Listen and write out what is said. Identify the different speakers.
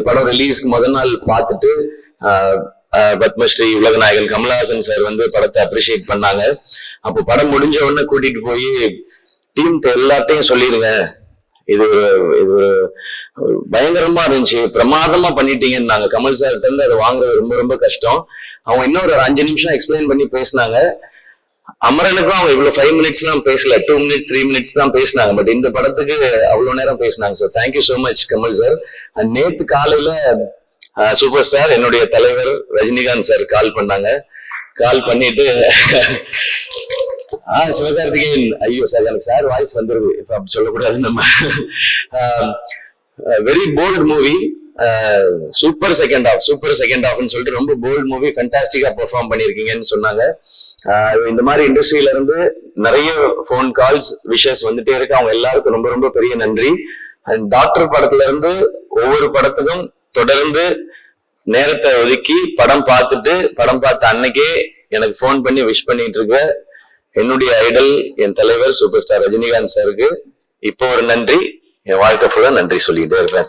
Speaker 1: படம் ரிலீஸ்க்கு முதல் நாள் பார்த்துட்டு பத்மஸ்ரீ உலகநாயகன் கமலஹாசன் சார் வந்து படத்தை அப்ரிஷியேட் பண்ணாங்க. அப்போ படம் முடிஞ்ச உடனே கூட்டிட்டு போய் டீம்கிட்ட எல்லாத்தையும் சொல்லிடுங்க, இது ஒரு பயங்கரமா இருந்துச்சு, பிரமாதமா பண்ணிட்டீங்கன்னு. நாங்க கமல் சார்கிட்ட இருந்து அதை வாங்குறது ரொம்ப ரொம்ப கஷ்டம். அவங்க இன்னொரு 5 நிமிஷம் எக்ஸ்பிளைன் பண்ணி பேசினாங்க. அமரனுக்கும் அவங்க இவ்வளவு 5 மினிட்ஸ் எல்லாம் பேசல, 2 மினிட்ஸ் 3 மினிட்ஸ் தான் பேசினாங்க. பட் இந்த படத்துக்கு அவ்வளவு நேரம் பேசினாங்க. So thank you so much Kamal sir. நேத்து காலையில சூப்பர் ஸ்டார் என்னுடைய தலைவர் ரஜினிகாந்த் சார் கால் பண்ணாங்க. கால் பண்ணிட்டு சிவகார்த்திகேயன், ஐயோ சார் எனக்கு சார் வாய்ஸ் வந்துருது, இப்ப அப்படி சொல்லக்கூடாது நம்ம. Very bold movie, super second ஹாஃப்னு சொல்லிட்டு ரொம்ப போல்ட் மூவி, ஃபேண்டாஸ்டிக்கா பெர்ஃபார்ம் பண்ணிருக்கீங்கன்னு சொன்னாங்க. இந்த மாதிரி இண்டஸ்ட்ரியில இருந்து நிறைய போன் கால்ஸ் விஷஸ் வந்துட்டே இருக்கு. அவங்க எல்லாருக்கும் ரொம்ப ரொம்ப பெரிய நன்றி. அண்ட் டாக்டர் படத்துல இருந்து ஒவ்வொரு படத்துக்கும் தொடர்ந்து நேரத்தை ஒதுக்கி படம் பார்த்த அன்னைக்கே எனக்கு போன் பண்ணி விஷ் பண்ணிட்டு இருக்க என்னுடைய ஐடல், என் தலைவர் சூப்பர் ஸ்டார் ரஜினிகாந்த் சாருக்கு இப்போ ஒரு நன்றி, என் வாழ்க்கை ஃபுல்லா நன்றி சொல்லிட்டே இருப்பேன்.